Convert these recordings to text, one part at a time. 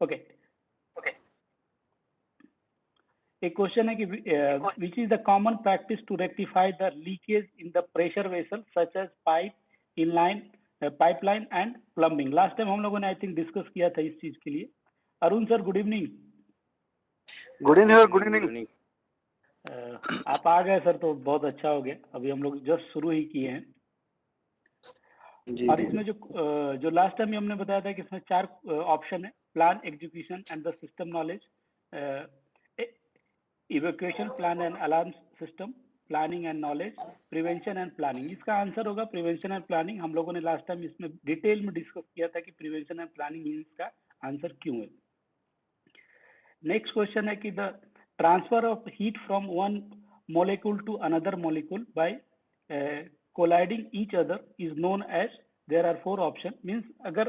Okay, एक question है कि which is the common practice to rectify the leakage in the pressure vessel such as pipe, inline, pipeline and plumbing. Last time हम लोगों ने I think discuss किया था इस चीज के लिए। Arun sir good evening. Good evening. आप आ गए सर तो बहुत अच्छा हो गया, अभी हम लोग जस्ट शुरू ही किए हैं। और इसमें जो लास्ट टाइम हमने बताया था कि इसमें 4 ऑप्शन है, plan, execution and the system knowledge, evacuation, plan and alarm system, planning and knowledge, prevention and planning. इसका आंसर होगा प्रिवेंशन एंड प्लानिंग। हम लोगों ने लास्ट टाइम इसमें डिटेल में डिस्कस किया था कि प्रिवेंशन एंड प्लानिंग इसका आंसर क्यों है। नेक्स्ट क्वेश्चन है कि the transfer of heat from one molecule to another molecule by colliding each other is known as, there are 4 option. Means अगर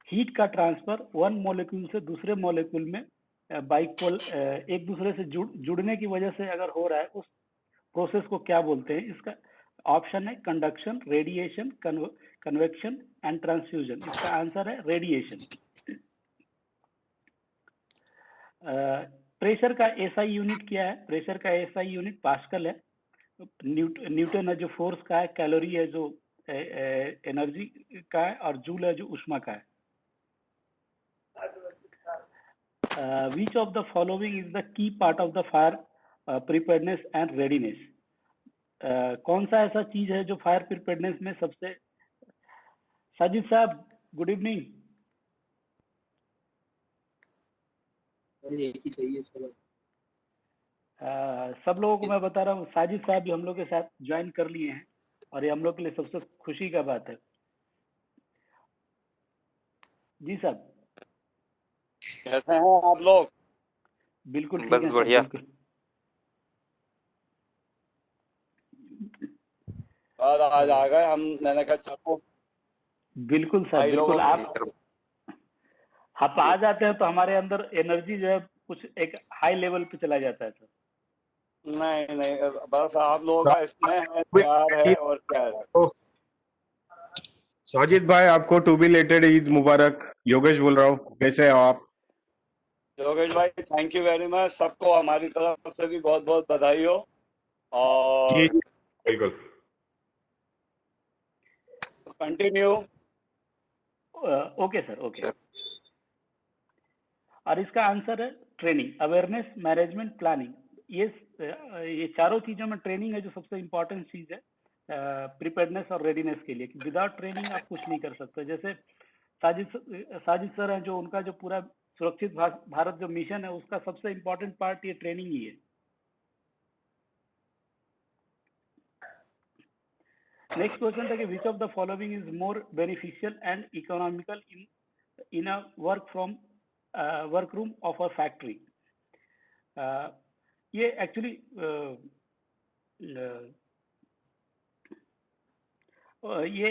हीट का ट्रांसफर वन मोलिक्यूल से दूसरे molecule में एक दूसरे से जुड़ने की वजह से अगर हो रहा है, उस प्रोसेस को क्या बोलते हैं। इसका ऑप्शन है conduction, radiation, convection and transfusion. इसका आंसर है रेडिएशन। प्रेशर का एसआई यूनिट क्या है? प्रेशर का एसआई यूनिट पास्कल है। न्यूटन है जो फोर्स का है, कैलोरी है जो एनर्जी का है, और जूल है जो उष्मा का है। Which of the following is the key part of the fire preparedness and readiness? कौन सा ऐसा चीज है जो फायर प्रिपेयरनेस में सबसे, साजिद साहब गुड इवनिंग। एक ही चाहिए चलो। सब लोगों को मैं बता रहा हूँ, साजिद साहब भी हम लोग के साथ ज्वाइन कर लिए हैं और ये हम लोग के लिए सबसे खुशी का बात है। जी साहब कैसे हैं आप लोग? बिल्कुल ठीक बस है बढ़िया। बिल्कुल। और आज आ गए हम, मैंने कहा चलो। बिल्कुल सर बिल्कुल। आप आ जाते हैं तो हमारे अंदर एनर्जी जो है कुछ एक हाई लेवल पे चला जाता है सर। नहीं बस आप लोगों का स्नेह है, प्यार है और क्या है। साजिद भाई आपको टू बी लेटेड ईद मुबारक। योगेश बोल रहा हूँ, कैसे हैं आप? योगेश भाई थैंक यू वेरी मच। सबको हमारी तरफ से भी बहुत बहुत बधाई हो। और बिल्कुल कंटिन्यू। Okay sir okay. और इसका आंसर है ट्रेनिंग, अवेयरनेस, मैनेजमेंट, प्लानिंग। ये चारों चीजों में ट्रेनिंग है जो सबसे इम्पोर्टेंट चीज है प्रिपेयर्डनेस और रेडीनेस के लिए। विदाउट ट्रेनिंग आप कुछ नहीं कर सकते। जैसे साजिद सर हैं जो, उनका जो पूरा सुरक्षित भारत जो मिशन है उसका सबसे इम्पोर्टेंट पार्ट ये ट्रेनिंग ही है। नेक्स्ट क्वेश्चन था कि विच of the following is more beneficial and economical in a work room of a factory. ये एक्चुअली ये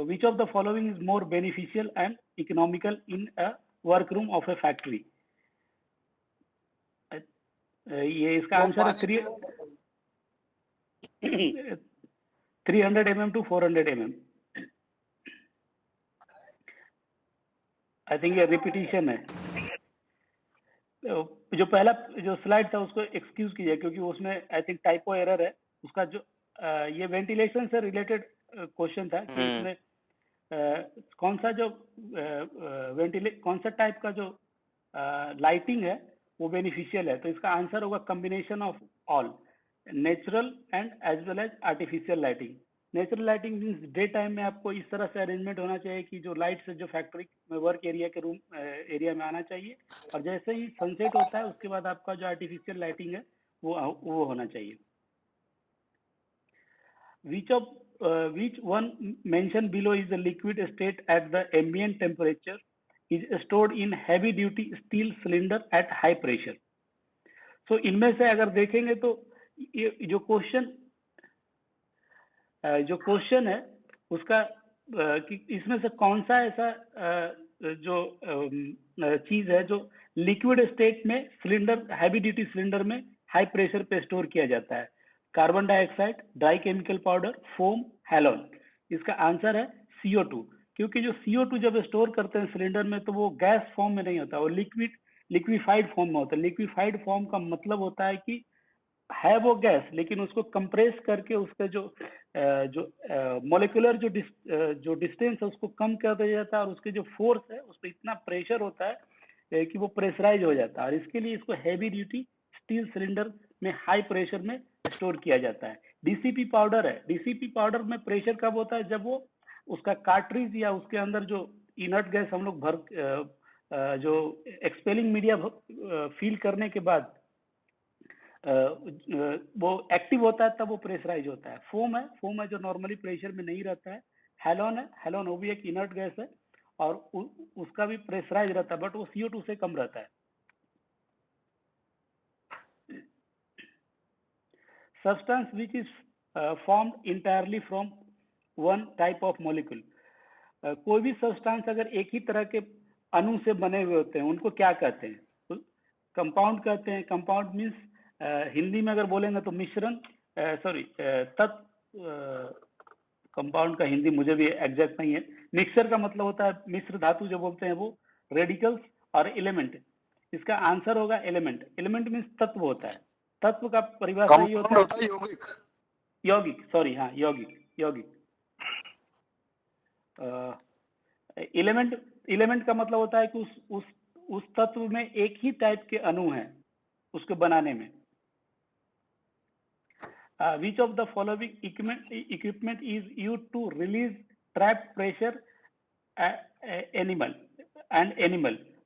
विच of the following is more beneficial and economical in a work room of A factory. ये इसका answer है 300 mm to 400 mm। I think ये repetition है। जो पहला जो स्लाइड था उसको एक्सक्यूज कीजिए क्योंकि उसमें आई थिंक टाइपो एरर है उसका। जो ये वेंटिलेशन से रिलेटेड क्वेश्चन था कि इसमें कौन सा टाइप का जो लाइटिंग है वो बेनिफिशियल है। तो इसका आंसर होगा combination of all, natural and as well as artificial lighting. Natural lighting means day time में आपको इस तरह से अरेंजमेंट होना चाहिए कि जो लाइट्स जो फैक्ट्री में वर्क एरिया के रूम एरिया में आना चाहिए, और जैसे ही सनसेट होता है उसके बाद आपका जो आर्टिफिशियल लाइटिंग है वो होना चाहिए। which one mentioned below is the liquid state at the ambient temperature is stored in heavy duty steel cylinder at high pressure। so इनमें से अगर देखेंगे तो ये जो क्वेश्चन है उसका कि इसमें से कौन सा ऐसा जो चीज है जो लिक्विड स्टेट में सिलेंडर, हैवी ड्यूटी सिलेंडर में हाई प्रेशर पे स्टोर किया जाता है। Carbon dioxide, dry chemical powder, foam, halon. इसका आंसर है CO2। क्योंकि जो CO2 जब स्टोर करते हैं सिलेंडर में तो वो गैस फॉर्म में नहीं होता, वो लिक्विफाइड फॉर्म में होता है। लिक्विफाइड फॉर्म का मतलब होता है कि है वो गैस, लेकिन उसको कंप्रेस करके उसका जो मॉलिक्यूलर जो डिस्टेंस है उसको कम कर दिया जाता है, और उसके जो फोर्स है उस पर इतना प्रेशर होता है कि वो प्रेशराइज हो जाता है, और इसके लिए इसको हैवी ड्यूटी स्टील सिलेंडर में हाई प्रेशर में स्टोर किया जाता है। डीसीपी पाउडर है, डीसीपी पाउडर में प्रेशर कब होता है, जब वो उसका कार्ट्रिज या उसके अंदर जो इनर्ट गैस हम लोग जो एक्सपेलिंग मीडिया फील करने के बाद वो एक्टिव होता है तब वो प्रेशराइज होता है। फोम है जो नॉर्मली प्रेशर में नहीं रहता है। हेलोन है, हेलोन वो भी एक इनर्ट गैस है और उसका भी प्रेशराइज रहता है, बट वो CO2 से कम रहता है। Substance which is formed entirely from one type of molecule, कोई भी सब्सटेंस अगर एक ही तरह के अणु से बने हुए होते हैं उनको क्या कहते हैं, तो कंपाउंड कहते हैं। कंपाउंड मीन्स हिंदी में अगर बोलेंगे तो मिश्रण, तत्व। कंपाउंड का हिंदी मुझे भी एग्जैक्ट नहीं है। मिक्सर का मतलब होता है मिश्र धातु जो बोलते हैं वो, रेडिकल्स और एलिमेंट। इसका आंसर होगा एलिमेंट। एलिमेंट मीन्स तत्व होता है। तत्व का परिभाषा ये होता है यौगिक। यौगिक, सॉरी, हाँ यौगिक। एलिमेंट का मतलब होता है कि उस तत्व में एक ही टाइप के अणु हैं उसको बनाने में। Which of the following equipment is used to release trapped pressure animal?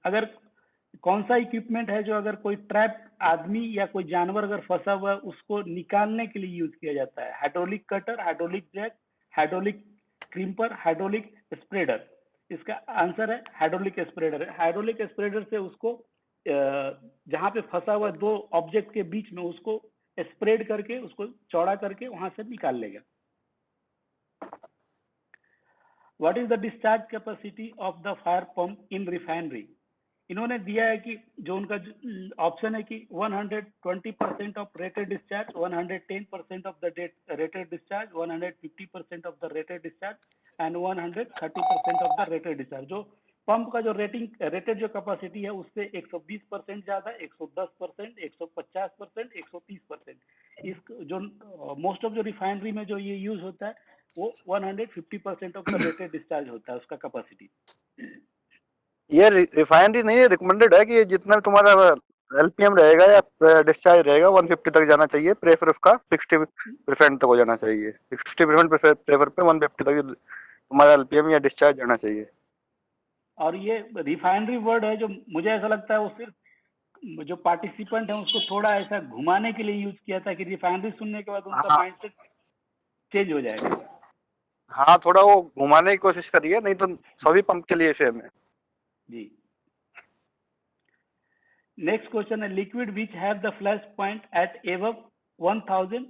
अगर कौन सा इक्विपमेंट है जो अगर कोई ट्रैप आदमी या कोई जानवर अगर फंसा हुआ है उसको निकालने के लिए यूज किया जाता है? Hydraulic cutter, hydraulic jack, hydraulic crimper, hydraulic spreader. इसका आंसर है हाइड्रोलिक स्प्रेडर। हाइड्रोलिक स्प्रेडर से उसको जहां पे फंसा हुआ दो ऑब्जेक्ट के बीच में उसको स्प्रेड करके उसको चौड़ा करके वहां से निकाल लेगा। What is the discharge capacity of the fire pump in refinery? इन्होंने दिया है कि जो उनका ऑप्शन है कि 120% of rated discharge, 110% of the rated discharge, 150% of the rated discharge and 130% of the rated discharge. जो पंप का जो रेटेड जो कैपेसिटी है उससे 120% ज्यादा, 110%, 150%, 130%। इस जो मोस्ट ऑफ जो रिफाइनरी में जो ये यूज होता है वो 150% ऑफ द रेटेड डिस्चार्ज होता है उसका कैपेसिटी। ये रिफाइनरी नहीं है, रिकमेंडेड है कि ये जितना भी तुम्हारा LPM रहेगा या डिस्चार्ज रहेगा 150 तक जाना चाहिए। प्रेफर उसका 60% तक हो जाना चाहिए। 60% प्रेफर पे 150 तक तुम्हारा LPM या डिस्चार्ज जाना चाहिए। और ये रिफाइनरी वर्ड है जो मुझे ऐसा लगता है वो सिर्फ जो पार्टिसिपेंट है उसको थोड़ा ऐसा घुमाने के लिए यूज किया था कि रिफाइनरी सुनने के बाद उनका माइंडसेट चेंज हो जाएगा। हाँ, थोड़ा वो घुमाने की कोशिश करिए, नहीं तो सभी पंप के लिए सेम है जी। नेक्स्ट क्वेश्चन है liquid which have the flash point at above 1000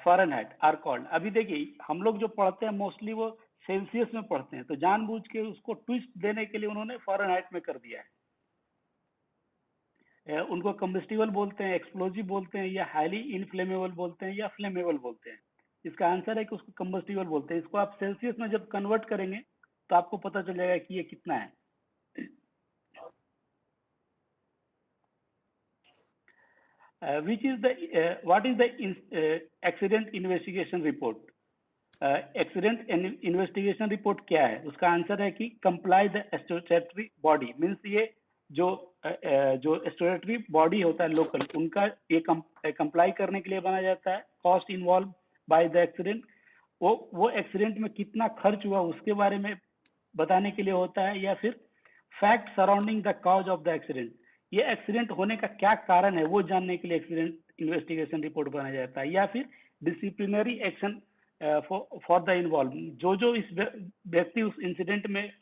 Fahrenheit are called. अभी देखिए हम लोग जो पढ़ते हैं मोस्टली वो सेल्सियस में पढ़ते हैं, तो जानबूझ के उसको ट्विस्ट देने के लिए उन्होंने फ़ारेनहाइट में कर दिया है। उनको कम्बस्टिबल बोलते हैं, एक्सप्लोजिव बोलते हैं, या हाईली इनफ्लेमेबल बोलते हैं, या फ्लेमेबल बोलते हैं। इसका आंसर है कि उसको कम्बस्टिबल बोलते हैं। इसको आप सेल्सियस में जब कन्वर्ट करेंगे तो आपको पता चल जाएगा कि ये कितना है। what is the accident investigation report? Accident investigation report क्या है? उसका आंसर है कि comply the statutory body. Means ये जो स्टैट्यूटरी बॉडी होता है लोकल, उनका ये कंप्लाई करने के लिए बनाया जाता है। Cost involve by the accident, वो एक्सीडेंट में कितना खर्च हुआ उसके बारे में बताने के लिए होता है, या फिर fact surrounding the cause of the accident, ये एक्सीडेंट होने का क्या कारण है वो जानने के लिए एक्सीडेंट इन्वेस्टिगेशन रिपोर्ट बनाया जाता है। या फिर disciplinary action for the involve, जो इस व्यक्ति उस इंसिडेंट में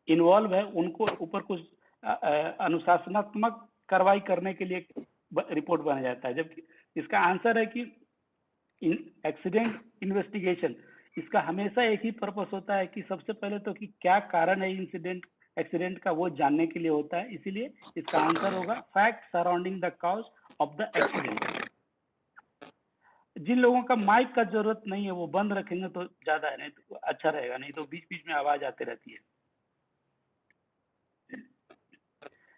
इन्वॉल्व है उनको ऊपर कुछ अनुशासनात्मक कार्रवाई करने के लिए रिपोर्ट बनाया जाता है। जबकि इसका आंसर है कि एक्सीडेंट इन्वेस्टिगेशन इसका हमेशा एक ही पर्पस होता है कि सबसे पहले तो कि क्या कारण है एक्सीडेंट का वो जानने के लिए होता है। इसीलिए इसका आंसर होगा fact surrounding the cause of the accident. जिन लोगों का माइक का जरूरत नहीं है वो बंद रखेंगे तो ज्यादा है, नहीं तो अच्छा रहेगा, नहीं तो बीच बीच में आवाज आती रहती है।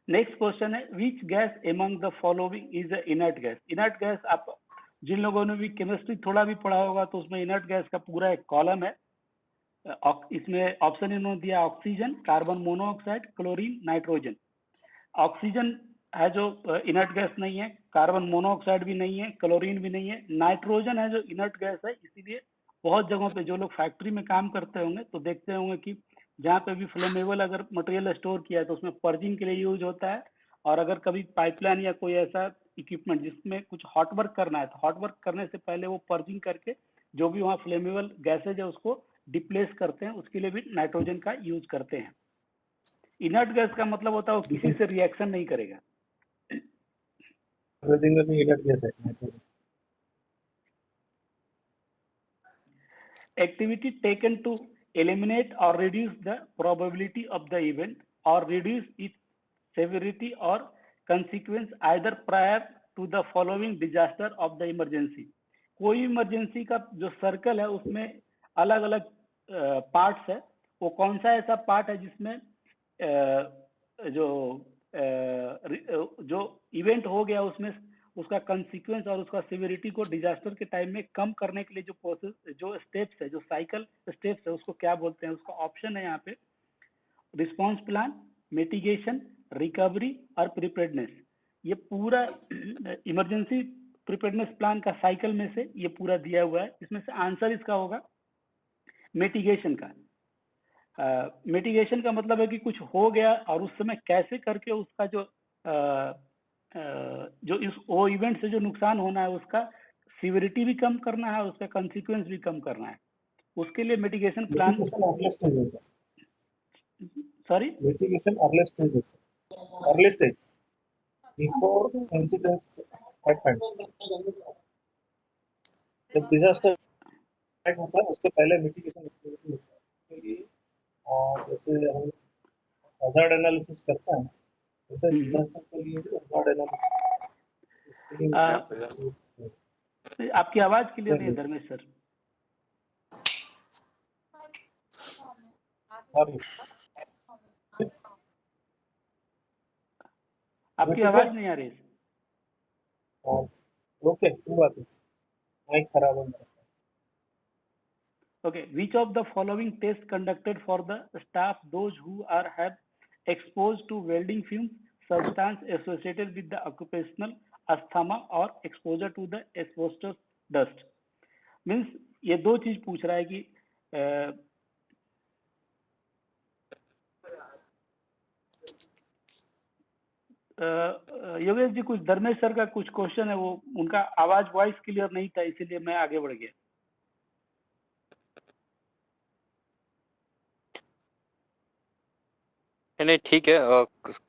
नेक्स्ट क्वेश्चन है, which gas among the following is a inert gas. Inert gas, आप जिन लोगों ने भी केमिस्ट्री थोड़ा भी पढ़ा होगा तो उसमें इनर्ट गैस का पूरा एक कॉलम है। इसमें ऑप्शन इन्होंने दिया oxygen, carbon monoxide, chlorine, nitrogen. Oxygen है जो इनर्ट गैस नहीं है, कार्बन मोनोऑक्साइड भी नहीं है, क्लोरीन भी नहीं है, नाइट्रोजन है जो इनर्ट गैस है। इसीलिए बहुत जगहों पे जो लोग फैक्ट्री में काम करते होंगे तो देखते होंगे कि जहाँ पे भी फ्लेमेबल अगर मटेरियल स्टोर किया है तो उसमें पर्जिंग के लिए यूज होता है। और अगर कभी पाइपलाइन या कोई ऐसा इक्विपमेंट जिसमें कुछ हॉट वर्क करना है तो हॉट वर्क करने से पहले वो पर्जिंग करके जो भी वहाँ फ्लेमेबल गैसेज है उसको डिप्लेस करते हैं, उसके लिए भी नाइट्रोजन का यूज करते हैं। इनर्ट गैस का मतलब होता है वो किसी से रिएक्शन नहीं करेगा। Everything will be inert gas है। Activity taken to eliminate or reduce the probability of the event or reduce its severity or consequence either prior to the following disaster of the emergency। कोई emergency का जो circle है उसमें अलग अलग parts है, वो कौन सा ऐसा पार्ट है जिसमें जो इवेंट हो गया उसमें उसका कंसिक्वेंस और उसका सिविरिटी को डिजास्टर के टाइम में कम करने के लिए जो प्रोसेस, जो स्टेप्स है, जो साइकिल स्टेप्स है, उसको क्या बोलते हैं। उसका ऑप्शन है यहाँ पे रिस्पॉन्स प्लान, मिटिगेशन, रिकवरी और प्रिपेयर्डनेस। ये पूरा इमरजेंसी प्रिपेयर्डनेस प्लान का साइकिल में से ये पूरा दिया हुआ है। इसमें से आंसर इसका होगा मिटिगेशन का। मिटिगेशन का मतलब है कि कुछ हो गया और उस समय कैसे करके उसका जो इस वो इवेंट से जो नुकसान होना है उसका सीविरिटी भी कम करना है और उसका कंसिक्वेंस भी कम करना है, उसके लिए mitigation plan. Sorry, mitigation early stage before incidents happened. जब डिजास्टर होता है उसके पहले मिटिगेशन एक्टिविटी होता है। जैसे हम हजार्ड एनालिसिस करते हैं जैसे डिजास्टर के लिए भी हजार्ड एनालिसिस। आपकी आवाज क्लियर नहीं है धर्मेश सर। आपकी आवाज नहीं आ रही। ओके, कोई बात नहीं, माइक खराब है मेरा। Okay, which of the following tests conducted for the staff, those who have exposed to welding fumes, substance associated with the occupational asthma or exposure to the asbestos dust? Means ये दो चीज पूछ रहा है कि योगेश जी, कुछ धर्मेश सर का कुछ क्वेश्चन है, वो उनका आवाज वॉइस क्लियर नहीं था इसीलिए मैं आगे बढ़ गया। नहीं ठीक है,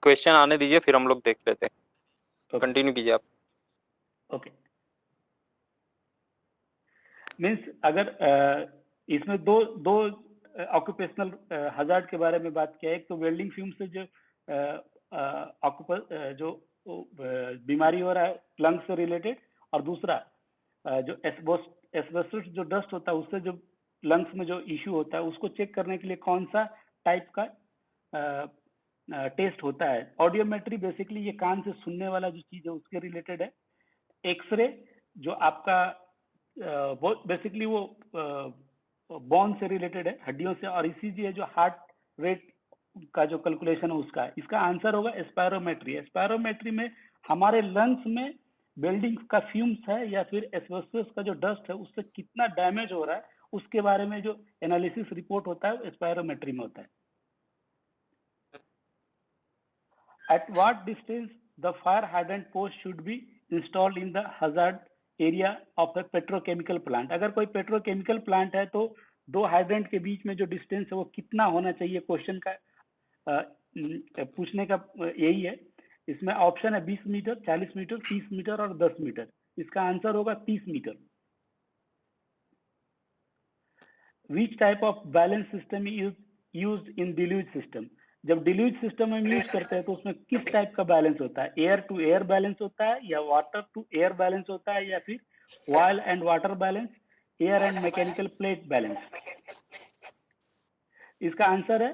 क्वेश्चन आने दीजिए फिर हम लोग देख लेते हैं। कंटिन्यू कीजिए आप। ओके, मीन्स अगर इसमें दो ऑक्यूपेशनल हजार्ड के बारे में बात किया है। एक तो वेल्डिंग फ्यूम से जो बीमारी हो रहा है लंग्स से रिलेटेड, और दूसरा जो एस्बेस्टस जो डस्ट होता है उससे जो लंग्स में जो इश्यू होता है उसको चेक करने के लिए कौन सा टाइप का टेस्ट होता है। ऑडियोमेट्री बेसिकली ये कान से सुनने वाला जो चीज है उसके रिलेटेड है। एक्सरे जो आपका वो बेसिकली वो बोन से रिलेटेड है, हड्डियों से। और ईसीजी है जो हार्ट रेट का जो कैलकुलेशन है उसका है। इसका आंसर होगा एस्पायरोमेट्री। एस्पायरोमेट्री में हमारे लंग्स में वेल्डिंग का फ्यूम्स है या फिर एस्बेस्टस का जो डस्ट है उससे कितना डैमेज हो रहा है उसके बारे में जो एनालिसिस रिपोर्ट होता है एस्पायरोमेट्री में होता है। At what distance the fire hydrant post should be installed in the hazard area of a petrochemical plant? अगर कोई पेट्रोकेमिकल प्लांट है तो दो हाइड्रेंट के बीच में जो डिस्टेंस है वो कितना होना चाहिए, क्वेश्चन का पूछने का यही है। इसमें ऑप्शन है 20 मीटर, 40 मीटर, 30 मीटर और 10 मीटर। इसका आंसर होगा 30 metre. Which type of balance system is used in deluge system? जब डिल्यूज सिस्टम हम यूज करते हैं तो उसमें किस टाइप का बैलेंस होता है? एयर टू एयर बैलेंस होता है या वाटर टू एयर बैलेंस होता है या फिर oil and water balance, air and mechanical plate balance. इसका आंसर है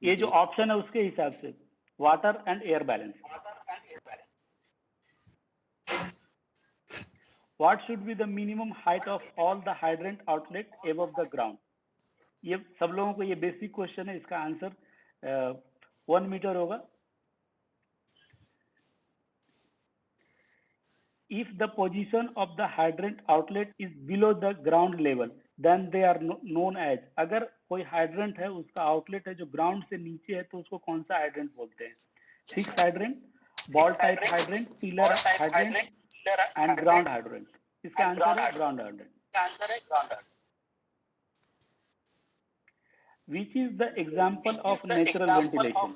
ये जो ऑप्शन है उसके हिसाब से water and air balance. What should be the minimum height of all the hydrant outlet above the ground? ये सब लोगों को ये बेसिक क्वेश्चन है. इसका आंसर 1 मीटर होगा. If the position of the hydrant outlet is below the ground level, then they are known as. अगर कोई hydrant है उसका outlet है जो ground से नीचे है तो उसको कौन सा hydrant बोलते हैं? Fixed hydrant, ball type hydrant, pillar hydrant and ground hydrant. इसका आंसर है ground hydrant. Which is the example of natural ventilation?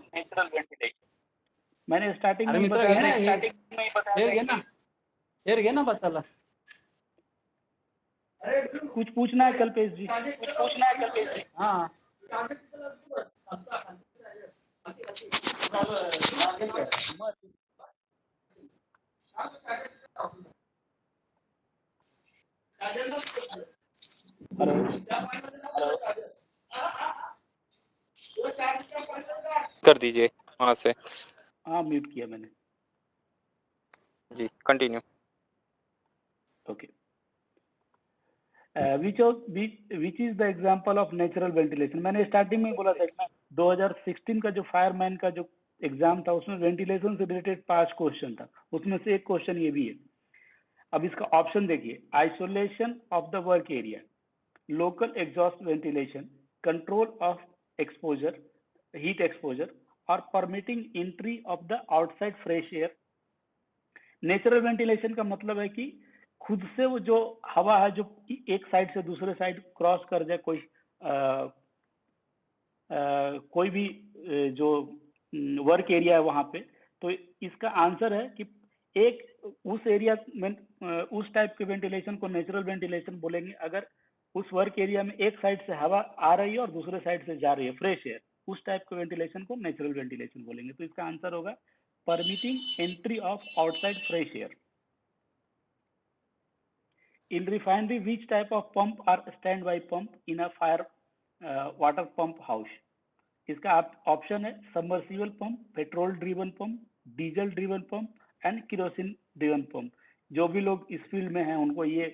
मैंने स्टार्टिंग में बताया ना बस अल्लाह कुछ पूछना है कल्पेश जी. हाँ कर दीजिए वहां से. हाँ म्यूट किया मैंने. जी continue. Okay. Which is the example of natural ventilation? मैंने स्टार्टिंग में बोला था कि 2016 का जो फायरमैन का जो एग्जाम था उसमें वेंटिलेशन से रिलेटेड 5 क्वेश्चन था. उसमें से एक क्वेश्चन ये भी है. अब इसका ऑप्शन देखिए. Isolation of the work area, local exhaust ventilation, control of exposure, heat exposure और permitting entry of the outside fresh air. Natural ventilation का मतलब है कि खुद से वो जो हवा है जो एक साइड से दूसरे साइड क्रॉस कर जाए, कोई भी जो वर्क एरिया है वहां पे. तो इसका आंसर है कि एक उस एरिया में उस टाइप के वेंटिलेशन को नेचुरल वेंटिलेशन बोलेंगे अगर उस वर्क एरिया में एक साइड से हवा आ रही है और दूसरे साइड से जा रही है फ्रेश एयर. उस टाइप के वेंटिलेशन को नेचुरल वेंटिलेशन बोलेंगे. तो इसका आंसर होगा permitting entry of outside fresh air. In refinery, which type of pump are standby pump in a fire water pump house? इसका ऑप्शन है submersible pump, petrol driven pump, diesel driven pump and kerosene driven pump. जो भी लोग इस field में हैं उनको ये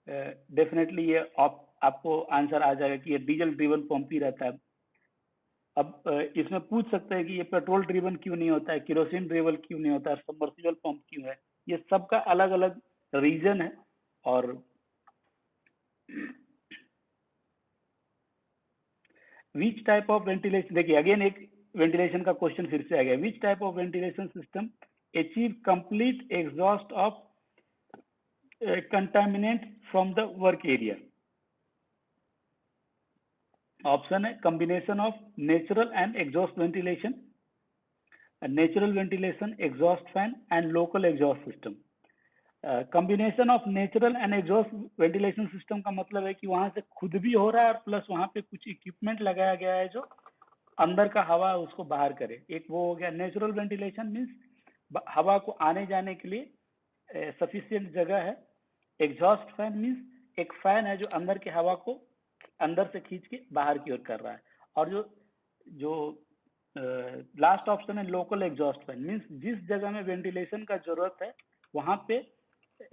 डेफिनेटली ये आपको आंसर आ जाएगा कि ये डीजल ड्रिवन पंप ही रहता है. अब इसमें पूछ सकते हैं कि ये पेट्रोल ड्रिवन क्यों नहीं होता है, केरोसिन ड्रिवन क्यों नहीं होता है, सबमर्सिबल पंप क्यों है. ये सबका अलग अलग रीजन है. और विच टाइप ऑफ वेंटिलेशन, देखिए अगेन एक वेंटिलेशन का क्वेश्चन फिर से आ गया. Which type of ventilation system achieve complete exhaust of contaminant from the work area? Option है combination of natural and exhaust ventilation, natural ventilation, exhaust fan and local exhaust system. Combination of natural and exhaust ventilation system का मतलब है कि वहां से खुद भी हो रहा है और प्लस वहां पे कुछ इक्विपमेंट लगाया गया है जो अंदर का हवा उसको बाहर करे. एक वो हो गया नेचुरल वेंटिलेशन, मीन्स हवा को आने जाने के लिए सफिशिएंट जगह है. एग्जॉस्ट फैन मीन्स एक फैन है जो अंदर के हवा को अंदर से खींच के बाहर की ओर कर रहा है. और जो लास्ट ऑप्शन है लोकल एग्जॉस्ट फैन, मीन्स जिस जगह में वेंटिलेशन का जरूरत है वहां पे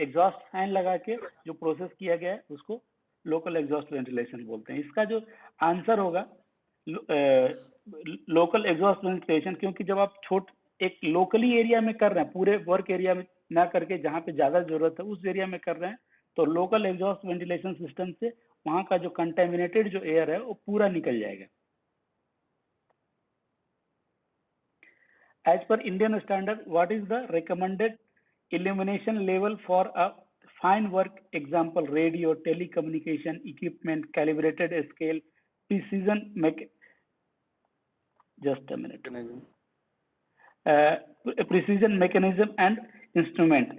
एग्जॉस्ट फैन लगा के जो प्रोसेस किया गया है उसको लोकल एग्जॉस्ट वेंटिलेशन बोलते हैं. इसका जो आंसर होगा लोकल एग्जॉस्ट वेंटिलेशन, क्योंकि जब आप एक लोकली एरिया में कर रहे हैं, पूरे वर्क एरिया में ना करके जहाँ पे ज्यादा जरूरत है उस एरिया में कर रहे हैं, तो लोकल एग्जॉस्ट वेंटिलेशन सिस्टम से वहां का जो कंटेमिनेटेड जो एयर है वो पूरा निकल जाएगा. As per Indian standard what is the recommended illumination level for a fine work, example radio, telecommunication equipment, calibrated scale, precision just a minute, precision mechanism and instrument.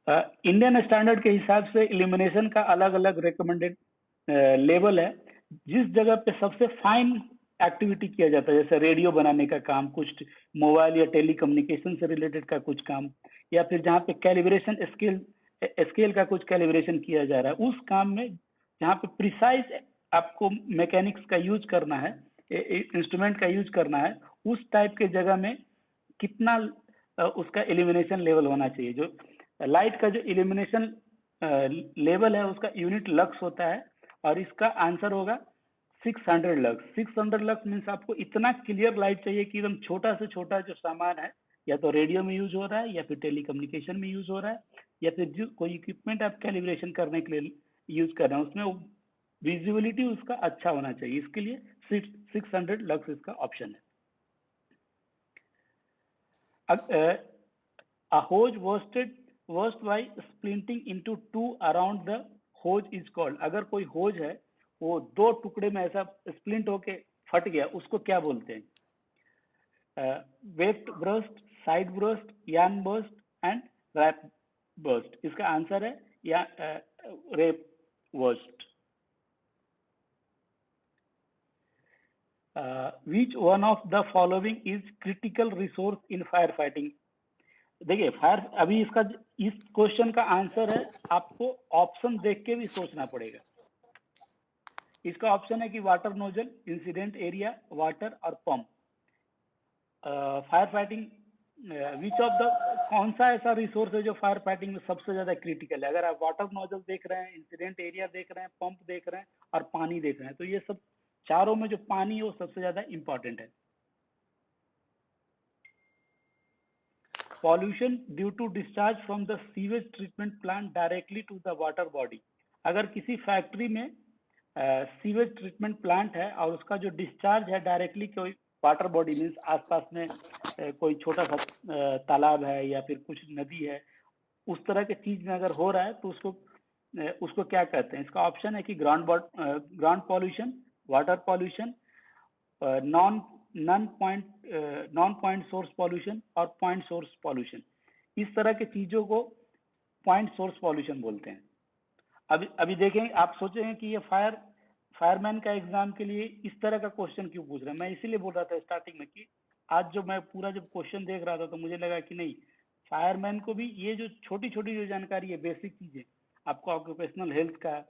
Indian standard के हिसाब से illumination का अलग अलग recommended level है. जिस जगह पे सबसे फाइन एक्टिविटी किया जाता है, जैसे रेडियो बनाने का काम, कुछ मोबाइल या टेलीकम्युनिकेशन से रिलेटेड का कुछ काम, या फिर जहाँ पे कैलिब्रेशन स्केल स्केल का कुछ कैलिब्रेशन किया जा रहा है, उस काम में जहाँ पे प्रिसाइज आपको मैकेनिक्स का यूज करना है, इंस्ट्रूमेंट का यूज करना है, उस टाइप के जगह में कितना उसका इल्यूमिनेशन लेवल होना चाहिए। जो लाइट का जो इल्यूमिनेशन लेवल है उसका यूनिट लक्स होता है, और इसका आंसर होगा 600 लक्स। 600 लक्स मीन्स आपको इतना क्लियर लाइट चाहिए कि एकदम छोटा से छोटा जो सामान है, या तो रेडियो में यूज हो रहा है, या फिर टेलीकम्युनिकेशन में यूज हो रहा है, या फिर जो कोई इक्विपमेंट आप कैलिब्रेशन करने के लिए यूज कर रहे हैं, उसमें विजिबिलिटी उसका अच्छा होना चाहिए। इसके लिए 600 लक्स इसका ऑप्शन है। A hose burst by splinting into two around the hose is called। अगर कोई होज है वो दो टुकड़े में ऐसा स्प्लिंट होके फट गया, उसको क्या बोलते हैं? Weft burst, side burst, yarn burst and warp burst. इसका आंसर है या warp burst. Which one of the following is critical resource in fire fighting? देखिए फायर, अभी इसका इस क्वेश्चन का आंसर है, आपको ऑप्शन देख के भी सोचना पड़ेगा। इसका ऑप्शन है कि water nozzle, incident area, water और pump. Fire fighting which of the, कौन सा ऐसा रिसोर्स है जो फायर फाइटिंग में सबसे ज्यादा क्रिटिकल है? अगर आप वाटर नोजल देख रहे हैं, इंसिडेंट एरिया देख रहे हैं, पंप देख रहे हैं और पानी देख रहे हैं, तो ये सब चारों में जो पानी है वो सबसे ज्यादा इंपॉर्टेंट है। Pollution due to discharge from the sewage treatment plant directly to the water body। अगर किसी फैक्ट्री में सीवेज ट्रीटमेंट प्लांट है और उसका जो डिस्चार्ज है डायरेक्टली कोई वाटर बॉडी, मीन्स आसपास में कोई छोटा सा तालाब है या फिर कुछ नदी है, उस तरह के चीज में अगर हो रहा है तो उसको क्या कहते हैं? इसका ऑप्शन है कि ground pollution, water pollution, non point source pollution और पॉइंट सोर्स पॉल्यूशन। इस तरह के चीजों को पॉइंट सोर्स पॉल्यूशन बोलते हैं। अभी देखें, आप सोचेंगे कि ये फायरमैन का एग्जाम के लिए इस तरह का क्वेश्चन क्यों पूछ रहे हैं। मैं इसीलिए बोल रहा था स्टार्टिंग में कि आज जो मैं पूरा जब क्वेश्चन देख रहा था तो मुझे लगा कि नहीं, फायरमैन को भी ये जो छोटी छोटी जो जानकारी है, बेसिक चीजें, आपको ऑक्यूपेशनल हेल्थ का,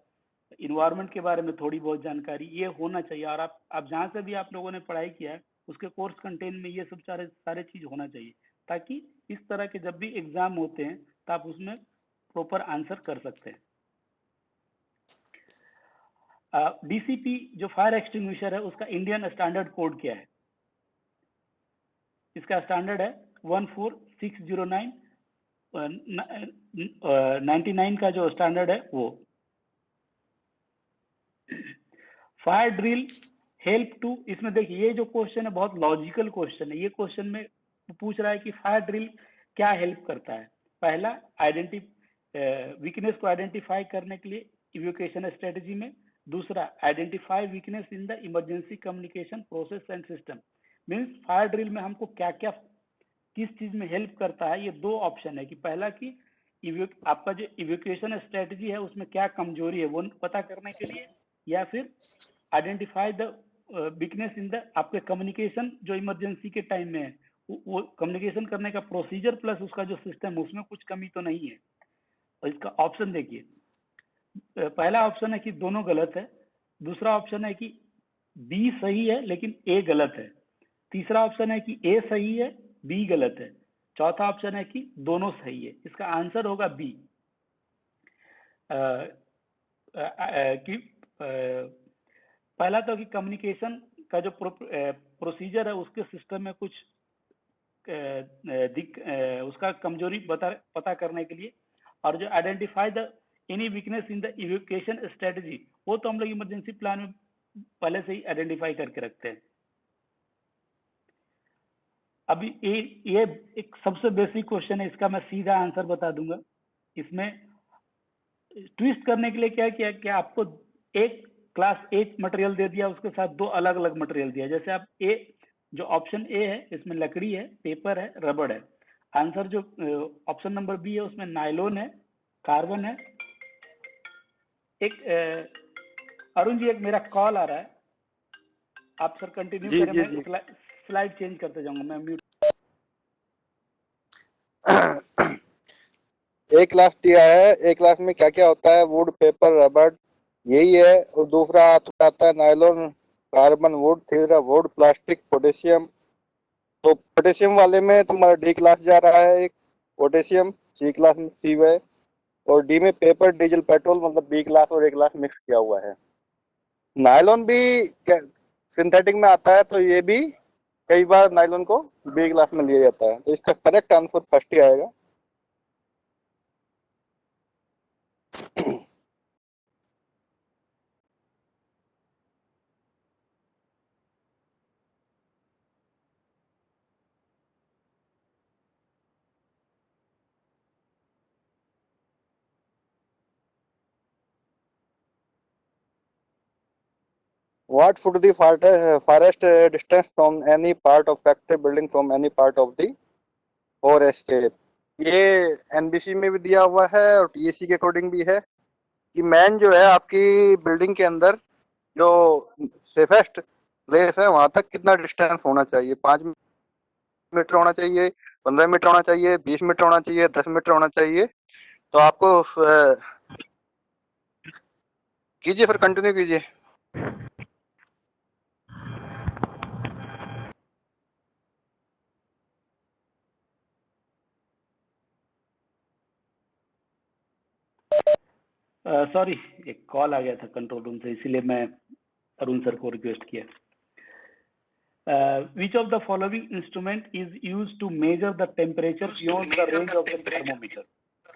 इन्वायरमेंट के बारे में थोड़ी बहुत जानकारी ये होना चाहिए। और आप जहाँ से भी आप लोगों ने पढ़ाई किया है उसके कोर्स कंटेंट में ये सब सारे चीज होना चाहिए, ताकि इस तरह के जब भी एग्जाम होते हैं तो आप उसमें प्रॉपर आंसर कर सकते हैं। डीसीपी जो फायर एक्सटिंग्विशर है उसका इंडियन स्टैंडर्ड कोड क्या है? इसका स्टैंडर्ड है 14609 99 का जो स्टैंडर्ड है वो। फायर ड्रिल हेल्प टू, इसमें देखिए ये जो क्वेश्चन है बहुत लॉजिकल क्वेश्चन है। ये क्वेश्चन में पूछ रहा है कि फायर ड्रिल क्या हेल्प करता है। पहला, वीकनेस को आइडेंटिफाई करने के लिए इवोकेशन स्ट्रेटेजी में। दूसरा, identify weakness in the emergency communication process and system. Means fire drill में हमको क्या क्या किस चीज में हेल्प करता है, ये दो ऑप्शन है कि पहला कि आपका जो इवोकेशन स्ट्रेटेजी है उसमें क्या कमजोरी है वो पता करने के लिए, या फिर identify the weakness in the आपके कम्युनिकेशन जो इमरजेंसी के टाइम में है, वो कम्युनिकेशन करने का प्रोसीजर प्लस उसका जो सिस्टम उसमें कुछ कमी तो नहीं है। और इसका ऑप्शन देखिए, पहला ऑप्शन है कि दोनों गलत है। दूसरा ऑप्शन है कि बी सही है लेकिन ए गलत है। तीसरा ऑप्शन है कि ए सही है, बी गलत है। चौथा ऑप्शन है कि दोनों सही है। इसका आंसर होगा बी। पहला तो कि कम्युनिकेशन का जो प्रोसीजर है उसके सिस्टम में कुछ उसका कमजोरी पता करने के लिए, और जो identify the any weakness in the evocation strategy, वो तो हम लोग इमरजेंसी प्लान में पहले से ही आइडेंटिफाई करके रखते हैं। अभी ये एक सबसे बेसिक क्वेश्चन है, इसका मैं सीधा आंसर बता दूंगा। इसमें ट्विस्ट करने के लिए क्या किया कि आपको एक क्लास ए मटेरियल दे दिया, उसके साथ दो अलग अलग मटेरियल दिया। जैसे आप जो ऑप्शन ए है इसमें लकड़ी है, पेपर है, रबड़ है। आंसर जो ऑप्शन नंबर बी है उसमें नायलॉन है, कार्बन है। अरुण जी, एक मेरा कॉल आ रहा है, आप सर कंटिन्यू करें, मैं स्लाइड चेंज करते जाऊंगा, मैं म्यूट। एक क्लास दिया है, एक क्लास में क्या क्या होता है, वुड, पेपर, रबर, यही है। और दूसरा आता है नायलॉन, कार्बन, वुड, तीसरा वुड, प्लास्टिक, पोटेशियम। तो पोटेशियम वाले में तुम्हारा डी क्लास जा रहा है एक पोटेशियम, सी क्लास में सी है, और डी में पेपर, डीजल, पेट्रोल, मतलब बी क्लास और ए क्लास मिक्स किया हुआ है। नायलॉन भी सिंथेटिक में आता है, तो ये भी कई बार नायलॉन को बी क्लास में लिया जाता है। तो इसका करेक्ट आंसर फर्स्ट ही आएगा। What should the farthest distance from any part of factory building from any part of the or escape? ये एनबीसी में भी दिया हुआ है और टीएससी के अकॉर्डिंग भी है कि मैन जो है आपकी बिल्डिंग के अंदर जो सेफेस्ट प्लेस है वहां तक कितना डिस्टेंस होना चाहिए। 5 मीटर होना चाहिए, 15 मीटर होना चाहिए, 20 मीटर होना चाहिए, 10 मीटर होना चाहिए। तो आपको कीजिए, फिर कंटिन्यू कीजिए। सॉरी, एक कॉल आ गया था कंट्रोल रूम से, इसीलिए मैं अरुण सर को रिक्वेस्ट किया। Which of the following instrument is used to measure the temperature beyond the range of the thermometer?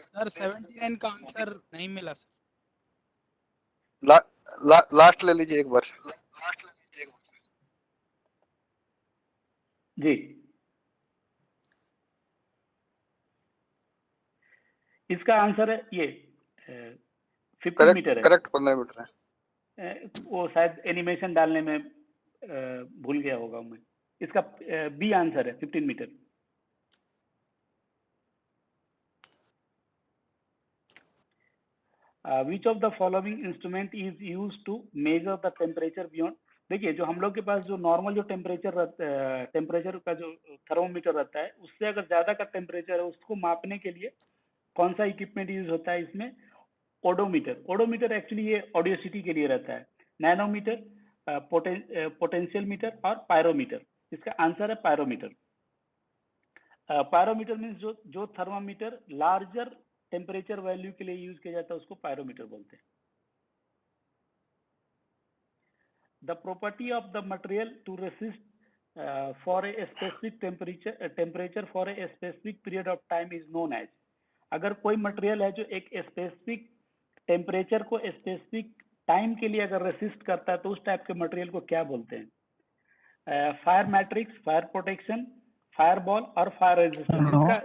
Sir 79 का आंसर नहीं मिला सर। लास्ट ले लीजिए एक बार। जी, इसका आंसर है ये 15 मीटर है। करेक्ट 15 मीटर है। वो शायद एनिमेशन डालने में भूल गया होगा मैं। इसका बी आंसर है 15 metre. Which of the following instrument is use to measure the temperature beyond. देखिए, जो हम लोग के पास जो नॉर्मल जो टेम्परेचर का जो थर्मोमीटर रहता है, उससे अगर ज्यादा का टेम्परेचर है उसको मापने के लिए कौन सा इक्विपमेंट यूज होता है इसमें? ओडोमीटर। ओडोमीटर एक्चुअली ये ऑडियोसिटी के लिए रहता है। नैनोमीटर, पोटेंशियल मीटर और पायरोमीटर। इसका आंसर है पायरोमीटर। पायरोमीटर मीन्स जो थर्मामीटर लार्जर टेम्परेचर वैल्यू के लिए यूज किया जाता है उसको पायरोमीटर बोलते हैं। The property of the material to resist for a specific temperature for a specific period of time is known as. अगर कोई मटेरियल है जो एक स्पेसिफिक टेम्परेचर को स्पेसिफिक टाइम के लिए अगर रेसिस्ट करता है तो उस टाइप के मटेरियल को क्या बोलते हैं? Fire matrix, fire protection, fire ball और फायर रेजिस्टेंस। इसका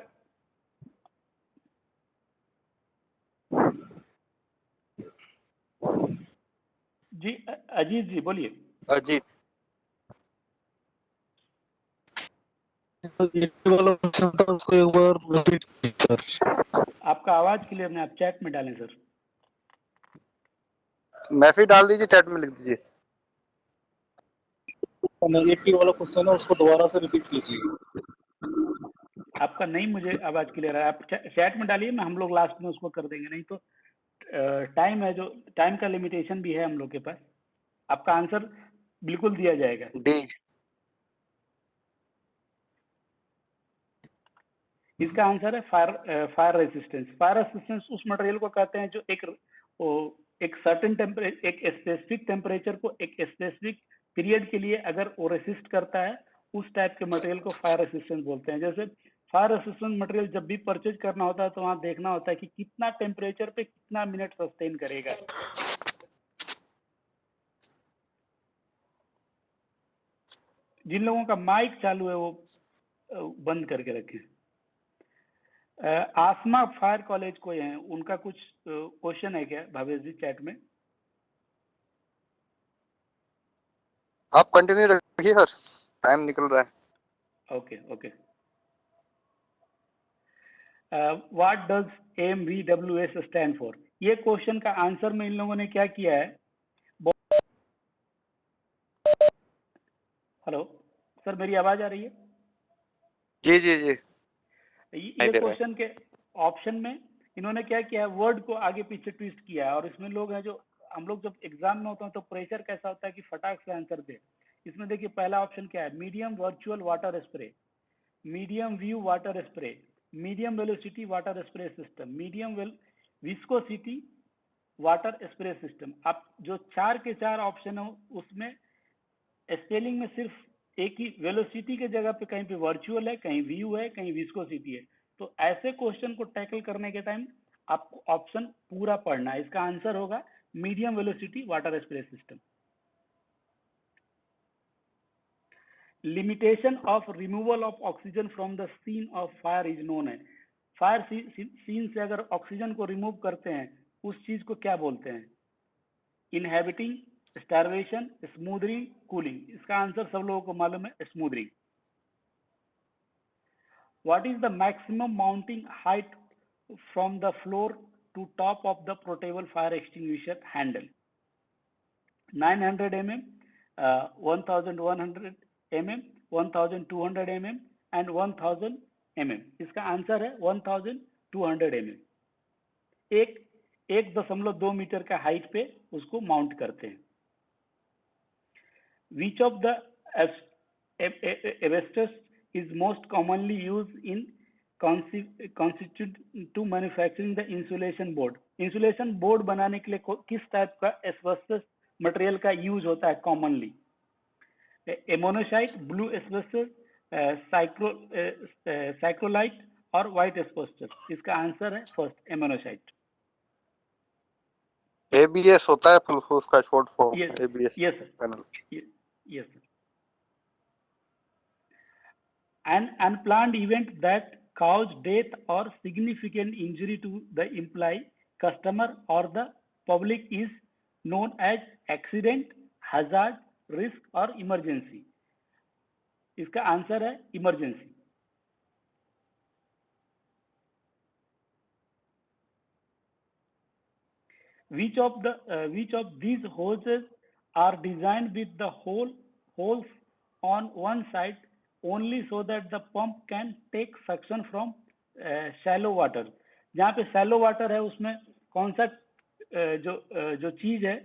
जी अजीत जी बोलिए। अजीत, उसको एक बार रिपीट कीजिए सर। आपका आवाज क्लियर नहीं, आप चैट में डालें सर। मैसेज डाल दीजिए, चैट में लिख दीजिए। 80 वाला क्वेश्चन है, उसको दोबारा से रिपीट कीजिए। आपका नहीं मुझे आवाज क्लियर है, आप चैट में डालिए, मैं हम लोग लास्ट में उसको कर देंगे। नहीं तो टाइम है, जो टाइम का लिमिटेशन भी है हम लोग के पास। आपका आंसर बिल्कुल दिया जाएगा। डी। इसका आंसर है फायर रेजिस्टेंस। फायर रेजिस्टेंस उस मटेरियल को कहते हैं जो एक सर्टेन टेम्परेचर, एक स्पेसिफिक टेम्परेचर को एक स्पेसिफिक पीरियड के लिए अगर वो रेसिस्ट करता है, उस टाइप के मटेरियल को फायर रेजिस्टेंस बोलते हैं। जैसे फायर रेजिस्टेंस मटेरियल जब भी परचेज करना होता है तो वहां देखना होता है कि कितना टेम्परेचर पे कितना मिनट सस्टेन करेगा। जिन लोगों का माइक चालू है वो बंद करके रखें। आसमा फायर कॉलेज कोई है, उनका कुछ क्वेश्चन है क्या भावेश जी चैट में? आप कंटिन्यू रखिए सर, टाइम निकल रहा है। Okay okay. What does AMVWS stand for? ये क्वेश्चन का आंसर में इन लोगों ने क्या किया है? हेलो सर, मेरी आवाज आ रही है? जी जी जी। ये क्वेश्चन के ऑप्शन में इन्होंने क्या किया है, वर्ड को आगे पीछे ट्विस्ट किया है। और इसमें लोग हैं जो, हम लोग जब एग्जाम में होते हैं तो प्रेशर कैसा होता है कि फटाक से आंसर दे। इसमें देखिए पहला ऑप्शन क्या है, medium virtual water spray, medium view water spray, medium velocity water spray system, medium viscosity water spray system. आप जो 4 के 4 ऑप्शन है उसमें स्पेलिंग में सिर्फ एक ही, वेलोसिटी के जगह पे कहीं पे वर्चुअल है, कहीं व्यू है, कहीं विस्कोसिटी है। तो ऐसे क्वेश्चन को टैकल करने के टाइम आपको ऑप्शन पूरा पढ़ना है। इसका आंसर होगा medium velocity water spray system. Limitation of removal of oxygen from the scene of fire is known है। फायर सीन से अगर ऑक्सीजन को रिमूव करते हैं उस चीज को क्या बोलते हैं, इनहेबिटिंग, स्टार्वेशन, स्मूदरिंग, कूलिंग। इसका आंसर सब लोगों को मालूम है, smothering. What is the maximum mounting height from the floor to top of the portable fire extinguisher handle? 900 mm, 1100 mm, 1200 mm and 1000 mm. इसका आंसर है 1200 mm। 1.2 मीटर का height पे उसको माउंट करते हैं। Which of the asbestos is most commonly used in constitute to manufacturing the insulation board? Insulation board बनाने के लिए किस टाइप का एस्बेस्टस मटेरियल का यूज होता है कॉमनली? एमोनोसाइट, ब्लू एस्बेस्टस, साइक्रोलाइट और व्हाइट एस्बेस्टस। इसका आंसर है फर्स्ट, एमोनोसाइट। एबीएस होता है फिर उसका short form, Yes, ABS yes sir, panel. yes sir। An unplanned event that caused death or significant injury to the employee, customer or the public is known as accident, hazard, risk or emergency। इसका answer है emergency. Which of these hoses are designed with the holes on one side only so that the pump can take suction from shallow water? जहाँ पे shallow water है उसमें कौन सा जो चीज है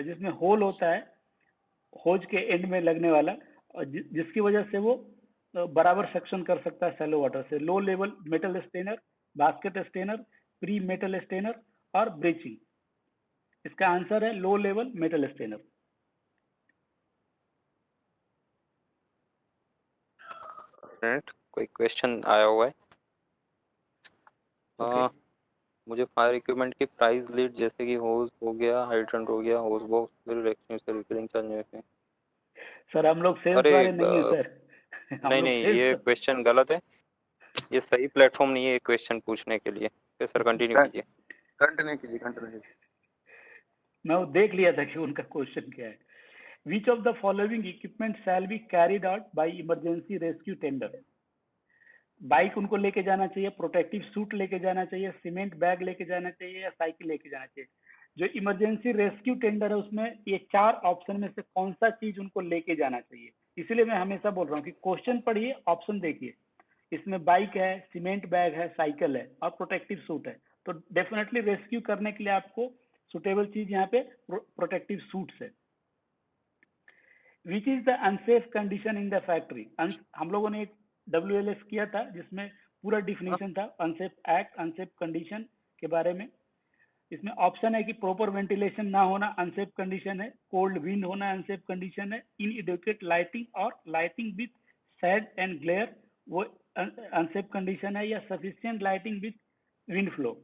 जिसमें होल होता है होज के एंड में लगने वाला, जिसकी वजह से वो बराबर सक्शन कर सकता है शैलो वाटर से? Low level metal strainer, basket strainer, pre metal strainer और ब्रीचिंग। इसका आंसर है लो लेवल मेटल स्टेनर। कोई क्वेश्चन आया हुआ है? Okay. मुझे फायर इक्विपमेंट की प्राइस लीड जैसे कि होज हो गया, हाइड्रेंट हो गया, होज बॉक्स, फिर एक्सटिंग्विशर, रिपेयरिंग चार्ज में। सर हम लोग सेल्स अरे वाले नहीं है सर। नहीं नहीं, ये क्वेश्चन गलत है, ये सही प्लेटफॉर्म नहीं है क्वेश्चन पूछने के लिए। तो सर कंटिन्यू कीजिए। कंटिन्यू कीजिए। मैं वो देख लिया था कि उनका क्वेश्चन क्या है। Which of the following equipment shall be carried out by emergency rescue tender? Bike उनको लेके जाना चाहिए, प्रोटेक्टिव सूट लेके जाना चाहिए, सीमेंट बैग लेके जाना चाहिए या साइकिल लेके जाना चाहिए? जो इमरजेंसी रेस्क्यू टेंडर है उसमें ये 4 ऑप्शन में से कौन सा चीज उनको लेके जाना चाहिए? इसीलिए मैं हमेशा बोल रहा हूँ कि क्वेश्चन पढ़िए, ऑप्शन देखिए। इसमें बाइक है, सीमेंट बैग है, साइकिल है और प्रोटेक्टिव सूट है। तो डेफिनेटली रेस्क्यू करने के लिए आपको सुटेबल चीज यहाँ पे प्रोटेक्टिव सूट्स है। विच is the unsafe condition in the factory? हम लोगों ने एक WLS किया था जिसमें पूरा डिफिनीशन था अनसेफ एक्ट, अनसेफ कंडीशन के बारे में। इसमें ऑप्शन है कि प्रॉपर वेंटिलेशन ना होना अनसेफ कंडीशन है, कोल्ड विंड होना अनसेफ कंडीशन है, इनएडिक्वेट लाइटिंग और lighting with sad and glare वो अनसेफ कंडीशन है, या sufficient lighting with wind flow.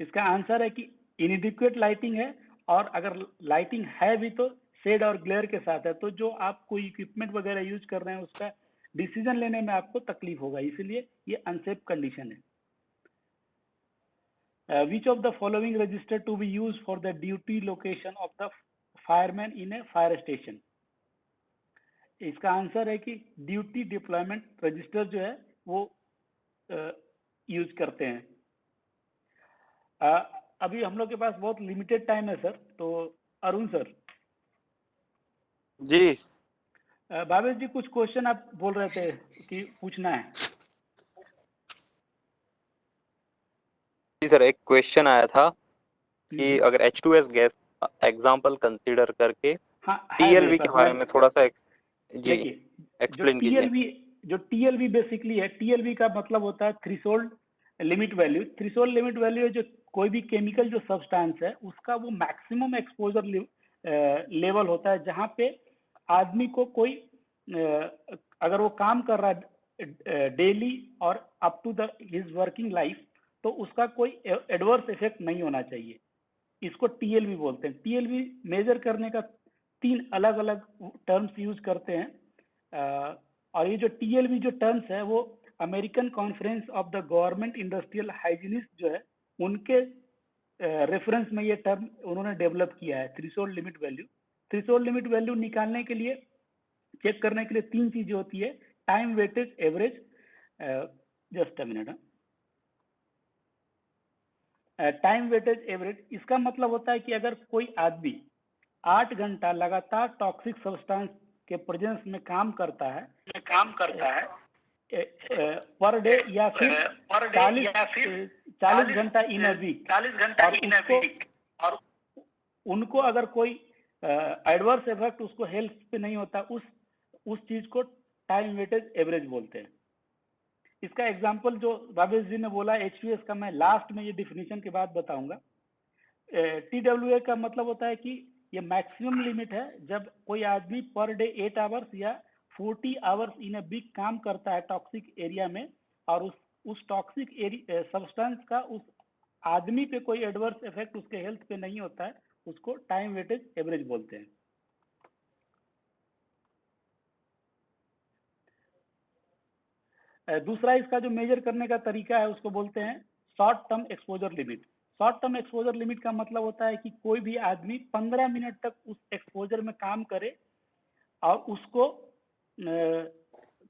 इसका आंसर है कि इनएडिक्वेट लाइटिंग है, और अगर लाइटिंग है भी तो शेड और ग्लेयर के साथ है। तो जो आप कोई इक्विपमेंट वगैरह यूज कर रहे हैं उसका डिसीजन लेने में आपको तकलीफ होगा, इसलिए ये अनसेफ कंडीशन है। Which of the following register to be used for the duty location of the fireman in a fire station? इसका आंसर है कि ड्यूटी डिप्लॉयमेंट रजिस्टर जो है वो यूज करते हैं। अभी हम लोग के पास बहुत लिमिटेड टाइम है सर, तो अरुण सर जी भावेश जी कुछ क्वेश्चन आप बोल रहे थे कि पूछना है। जी सर, एक क्वेश्चन आया था कि हम्म। अगर H2S गैस एग्जांपल कंसीडर करके हाँ है TLV मेरे के पास। बारे में थोड़ा सा जी देखिए, जो एक्सप्लेन कीजिए। टीएलवी बेसिकली है, टीएलवी का मतलब होता है threshold limit value. Threshold limit value है जो कोई भी केमिकल जो सब्सटेंस है उसका वो मैक्सिमम एक्सपोजर लेवल होता है, जहाँ पे आदमी को कोई अगर वो काम कर रहा है डेली और up to the his working life, तो उसका कोई एडवर्स इफेक्ट नहीं होना चाहिए। इसको टीएलवी बोलते हैं। टीएलवी मेजर करने का 3 अलग अलग टर्म्स यूज करते हैं। और ये जो टीएलवी जो टर्म्स है वो American conference of the government industrial hygienist जो है उनके रेफरेंस में ये टर्म उन्होंने डेवलप किया है, threshold limit value. Threshold limit value निकालने के लिए, चेक करने के लिए 3 चीजें होती है, time weightage average. Just a minute. Time weightage average इसका मतलब होता है कि अगर कोई आदमी 8 घंटा लगातार टॉक्सिक सब्सटेंस के प्रेजेंस में काम करता है पर डे या फिर 40 घंटा इन अ वीक, और उनको अगर कोई एडवर्स इफेक्ट उसको हेल्थ पे नहीं होता, उस चीज को टाइम वेटेज एवरेज बोलते हैं। इसका एग्जांपल जो भावेश जी ने बोला H2S का, मैं लास्ट में ये डिफिनीशन के बाद बताऊंगा। TWA का मतलब होता है कि ये मैक्सिमम लिमिट है जब कोई आदमी पर डे 8 आवर्स या 40 आवर्स इन अ वीक काम करता है टॉक्सिक एरिया में, और उस टॉक्सिक सब्सटेंस का उस आदमी पे कोई एडवर्स इफेक्ट उसके हेल्थ पे नहीं होता है, उसको टाइम वेटेज एवरेज बोलते हैं। दूसरा इसका जो मेजर करने का तरीका है उसको बोलते हैं short term exposure limit. Short term exposure limit का मतलब होता है कि कोई भी आदमी 15 मिनट तक उस एक्सपोजर में काम करे और उसको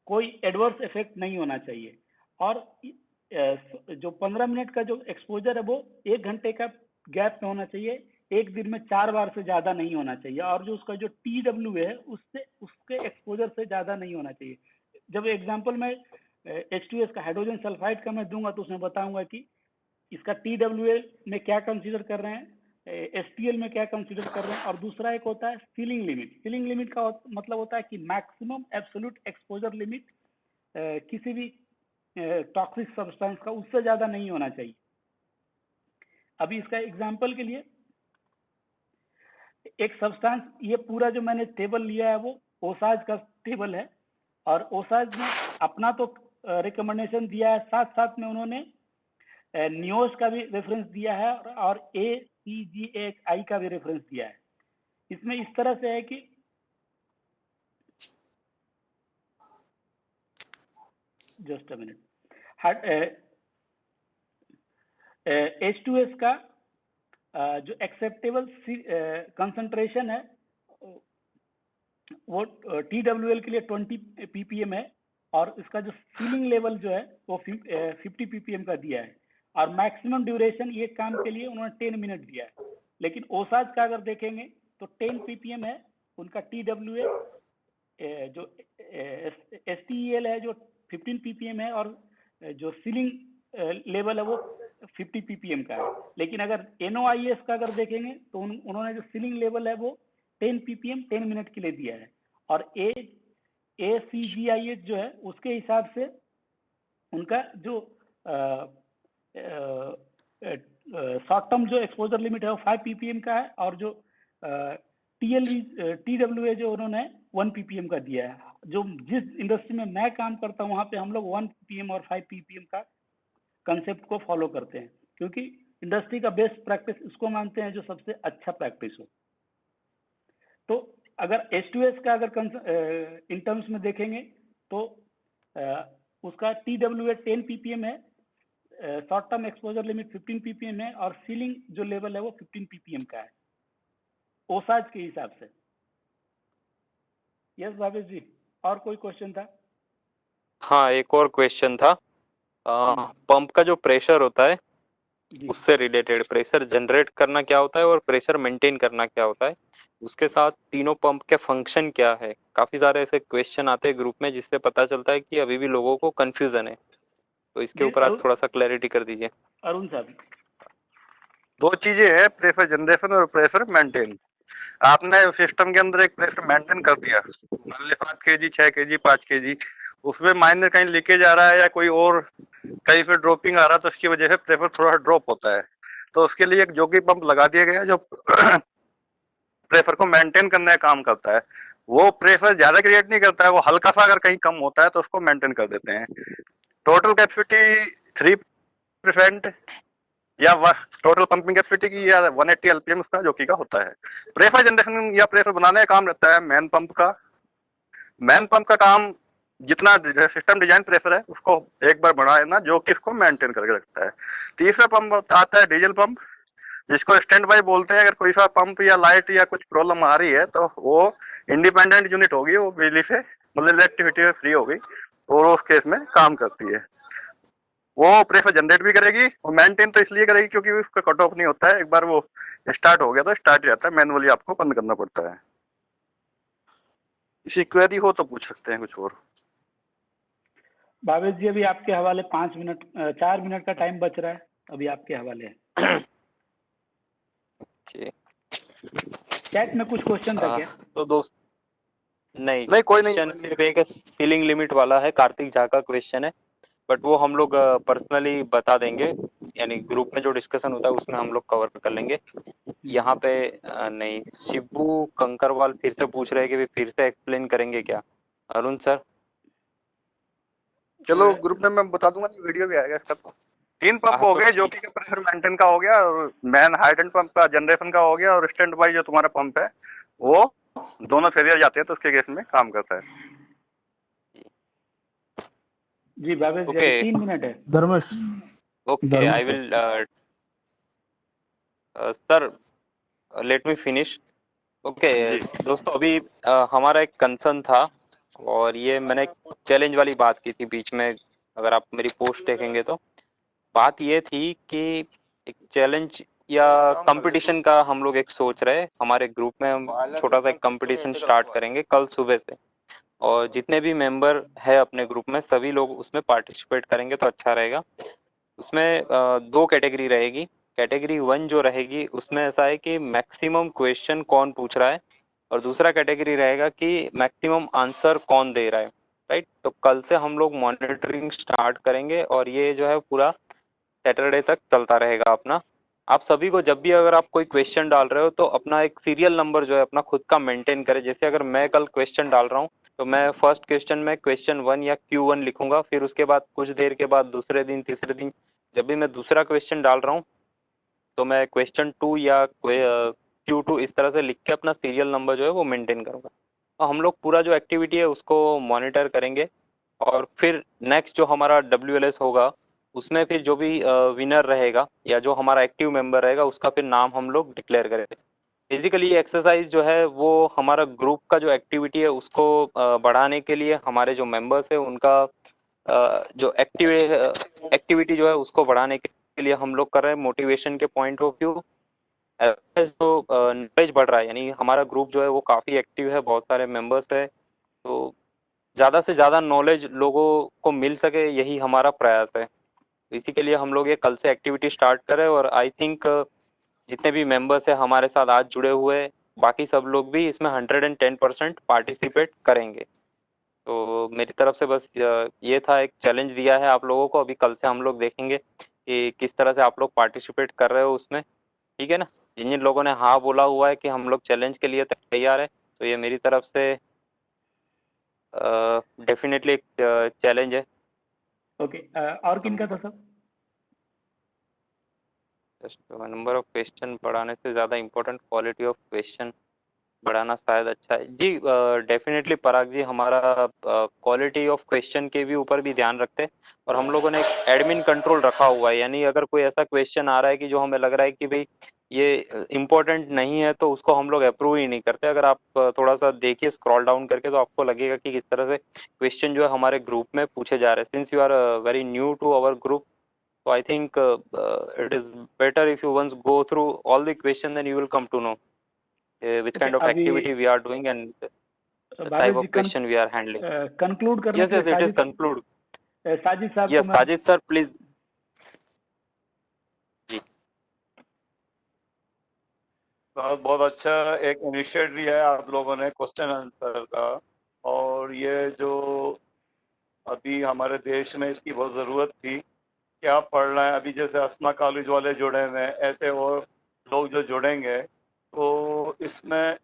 कोई एडवर्स इफेक्ट नहीं होना चाहिए। और जो 15 मिनट का जो एक्सपोजर है वो 1 घंटे का गैप में होना चाहिए, एक दिन में 4 बार से ज्यादा नहीं होना चाहिए, और जो उसका जो TWA है उसके एक्सपोजर से ज्यादा नहीं होना चाहिए। जब एग्जांपल में H2S का हाइड्रोजन सल्फाइड का मैं दूंगा तो उसमें बताऊंगा कि इसका TWA में क्या कंसीडर कर रहे हैं, STL में क्या कंसीडर कर रहे हैं। और दूसरा एक होता है सीलिंग लिमिट। सीलिंग लिमिट का मतलब होता है कि मैक्सिमम एब्सोल्यूट एक्सपोजर लिमिट किसी भी टॉक्सिक सब्सटेंस का उससे ज्यादा नहीं होना चाहिए। अभी इसका एग्जांपल के लिए एक सब्सटेंस, ये पूरा जो मैंने टेबल लिया है वो ओसाज का टेबल है, और ओसाज ने अपना तो रिकमेंडेशन दिया है, साथ साथ में उन्होंने नियोस का भी रेफरेंस दिया है और ACGI का भी रेफरेंस दिया है। इसमें इस तरह से है कि जस्ट अ मिनट, H2S का जो एक्सेप्टेबल कंसंट्रेशन है वो TWL के लिए 20 ppm है, और इसका जो सीलिंग लेवल जो है वो 50 ppm का दिया है, और मैक्सिमम ड्यूरेशन ये काम के लिए उन्होंने 10 मिनट दिया है। लेकिन ओसाज का अगर देखेंगे तो 10 ppm है उनका TWA, जो STEL है जो 15 ppm है, और जो सीलिंग लेवल है वो 50 ppm का है। लेकिन अगर NOIS का अगर देखेंगे तो उन्होंने जो सीलिंग लेवल है वो 10 ppm 10 मिनट के लिए दिया है, और ACGIH जो है उसके हिसाब से उनका जो शॉर्ट टर्म जो एक्सपोजर लिमिट है वो 5 ppm का है, और जो TWA जो उन्होंने 1 ppm का दिया है। जो जिस इंडस्ट्री में मैं काम करता हूँ वहाँ पे हम लोग 1 ppm और 5 ppm का कंसेप्ट को फॉलो करते हैं, क्योंकि इंडस्ट्री का बेस्ट प्रैक्टिस उसको मानते हैं जो सबसे अच्छा प्रैक्टिस हो। तो अगर H2S का अगर इन टर्म्स में देखेंगे तो उसका TWA 10 ppm है, short term exposure limit 15 ppm है, और सीलिंग जो लेवल है वो 15 ppm का है ओसाज के हिसाब से। यस भावेश जी, और कोई क्वेश्चन था? हाँ, एक और क्वेश्चन था। पंप का जो प्रेशर होता है जी। उससे रिलेटेड, प्रेशर जनरेट करना क्या होता है और प्रेशर मेंटेन करना क्या होता है, उसके साथ तीनों पंप के फंक्शन क्या है। काफी सारे ऐसे क्वेश्चन आते हैं ग्रुप में जिससे पता चलता है कि अभी भी लोगों को कंफ्यूजन है, तो इसके ऊपर आप थोड़ा सा क्लैरिटी कर दीजिए। अरुण साहब, दो चीजें हैं, प्रेशर जनरेशन और प्रेशर मेंटेन। आपने सिस्टम के अंदर एक प्रेशर मेंटेन कर दिया, मान ली 7 kg 6 kg 5 kg, उसमें माइनर कहीं लीकेज आ रहा है या कोई और कहीं पे ड्रॉपिंग आ रहा है तो उसकी वजह से प्रेशर थोड़ा ड्रॉप होता है। तो उसके लिए एक जोगी पंप लगा दिया गया है जो प्रेशर को मेंटेन करने का काम करता है। वो प्रेशर ज्यादा क्रिएट नहीं करता है, वो हल्का सा अगर कहीं कम होता है तो उसको मेंटेन कर देते हैं। टोटल कैपेसिटी 3% या टोटल पंपिंग कैपेसिटी की या 180 एलपीएम उसका जोकी का होता है। प्रेशर जनरेशन या प्रेशर बनाने का काम रहता है मैन पंप का। मैन पंप का काम जितना सिस्टम डिजाइन प्रेशर है उसको एक बार बढ़ा देना जो कि इसको मेंटेन करके रखता है। तीसरा पंप आता है डीजल पंप, जिसको स्टैंड बाई बोलते हैं। अगर कोई सा पंप या लाइट या कुछ प्रॉब्लम आ रही है तो वो इंडिपेंडेंट यूनिट होगी, वो बिजली से मतलब इलेक्ट्रिसिटी से फ्री होगी और उस केस में काम करती है। वो प्रेशर जनरेट भी करेगी और मेंटेन तो इसलिए करेगी क्योंकि उसका कट ऑफ नहीं होता है, एक बार वो स्टार्ट हो गया तो स्टार्ट रहता है, मैनुअली आपको बंद करना पड़ता है। इसी क्वेरी हो तो पूछ सकते हैं कुछ और। भावेश जी, अभी आपके हवाले 4 मिनट का टाइम बच रहा है, अभी आपके हवाले है। ओके, चैट में कुछ क्वेश्चन था क्या? तो दोस्त नहीं कोई नहीं। क्वेश्चन सिर्फ एक सीलिंग लिमिट वाला है, कार्तिक झा का क्वेश्चन है, बट वो हम लोग पर्सनली बता देंगे, यानी ग्रुप में जो डिस्कशन होता है उसमें हम लोग कवर कर लेंगे। यहाँ पे नहीं, शिबू कंकरवाल फिर से पूछ रहे हैं कि फिर से एक्सप्लेन करेंगे क्या अरुण सर? चलो ग्रुप में मैं बता दूंगा, वीडियो भी आएगा इसका। 3 पंप हो गए, जो कि प्रेशर मेंटेन का हो गया और मैन हाइड्रेंट पंप का जनरेशन का हो गया, और स्टैंड बाई जो तुम्हारा पंप है वो दोनों फेलियर जाते हैं तो उसके केस में काम करता है। जी भावेश जी, 3 मिनट है। Dharmesh, okay, I will sir let me finish. Okay दोस्तों, अभी हमारा एक कंसर्न था और ये मैंने चैलेंज वाली बात की थी बीच में, अगर आप मेरी पोस्ट देखेंगे तो बात ये थी कि एक चैलेंज या कंपटीशन का हम लोग एक सोच रहे, हमारे ग्रुप में हम छोटा सा एक कंपटीशन स्टार्ट करेंगे कल सुबह से, और जितने भी मेंबर है अपने ग्रुप में सभी लोग उसमें पार्टिसिपेट करेंगे तो अच्छा रहेगा। उसमें 2 कैटेगरी रहेगी। कैटेगरी 1 जो रहेगी उसमें ऐसा है कि मैक्सिमम क्वेश्चन कौन पूछ रहा है, और दूसरा कैटेगरी रहेगा कि मैक्सिमम आंसर कौन दे रहा है, राइट। तो कल से हम लोग मॉनिटरिंग स्टार्ट करेंगे और ये जो है पूरा सैटरडे तक चलता रहेगा अपना। आप सभी को जब भी अगर आप कोई क्वेश्चन डाल रहे हो तो अपना एक सीरियल नंबर जो है अपना खुद का मेंटेन करें। जैसे अगर मैं कल क्वेश्चन डाल रहा हूँ तो मैं फर्स्ट क्वेश्चन में क्वेश्चन 1 या Q1 लिखूंगा, फिर उसके बाद कुछ देर के बाद दूसरे दिन तीसरे दिन जब भी मैं दूसरा क्वेश्चन डाल रहा हूँ तो मैं क्वेश्चन 2 या Q2 इस तरह से लिख के अपना सीरियल नंबर जो है वो मेंटेन करूंगा। तो हम लोग पूरा जो एक्टिविटी है उसको मॉनिटर करेंगे, और फिर नेक्स्ट जो हमारा WLS होगा उसमें फिर जो भी विनर रहेगा या जो हमारा एक्टिव मेंबर रहेगा उसका फिर नाम हम लोग डिक्लेयर करेंगे। बेसिकली ये एक्सरसाइज जो है वो हमारा ग्रुप का जो एक्टिविटी है उसको बढ़ाने के लिए, हमारे जो मेंबर्स है उनका जो एक्टिविटी जो है उसको बढ़ाने के लिए हम लोग कर रहे हैं, मोटिवेशन के पॉइंट ऑफ व्यू। जो नॉलेज बढ़ रहा है, यानी हमारा ग्रुप जो है वो काफ़ी एक्टिव है, बहुत सारे मेंबर्स है, तो ज़्यादा से ज़्यादा नॉलेज लोगों को मिल सके, यही हमारा प्रयास है। इसी के लिए हम लोग ये कल से एक्टिविटी स्टार्ट करें, और आई थिंक जितने भी मेंबर्स है हमारे साथ आज जुड़े हुए बाकी सब लोग भी इसमें 110% पार्टिसिपेट करेंगे। तो मेरी तरफ से बस ये था, एक चैलेंज दिया है आप लोगों को। अभी कल से हम लोग देखेंगे कि किस तरह से आप लोग पार्टिसिपेट कर रहे हो उसमें, ठीक है ना। जिन जिन लोगों ने हाँ बोला हुआ है कि हम लोग चैलेंज के लिए तैयार है, तो ये मेरी तरफ से डेफिनेटली एक चैलेंज है। ओके, और किन का था सब? नंबर ऑफ क्वेश्चन बढ़ाने से ज़्यादा इम्पोर्टेंट क्वालिटी ऑफ क्वेश्चन बढ़ाना शायद अच्छा है। जी डेफिनेटली पराग जी, हमारा क्वालिटी ऑफ क्वेश्चन के भी ऊपर भी ध्यान रखते हैं, और हम लोगों ने एक एडमिन कंट्रोल रखा हुआ है, यानी अगर कोई ऐसा क्वेश्चन आ रहा है कि जो हमें लग रहा है कि भाई ये इम्पोर्टेंट नहीं है तो उसको हम लोग अप्रूव ही नहीं करते। अगर आप थोड़ा सा देखिए स्क्रॉल डाउन करके तो आपको लगेगा कि किस तरह से क्वेश्चन जो है हमारे ग्रुप में पूछे जा रहे हैं। Since you are very new to our group, so I think it is better if you once go through all the question, then you will come to know which kind of activity we are doing and the type of question we are handling. Conclude करने Yes, yes, it is conclude. Sajid साहब, Yes, Sajid sir, please. जी बहुत बहुत अच्छा एक initiative लिया है आप लोगों ने क्वेश्चन आंसर का, और ये जो अभी हमारे देश में इसकी बहुत ज़रूरत थी। क्या पढ़ रहे हैं अभी, जैसे अस्मा कॉलेज वाले जुड़े हुए हैं, ऐसे और लोग जो जुड़ेंगे तो इसमें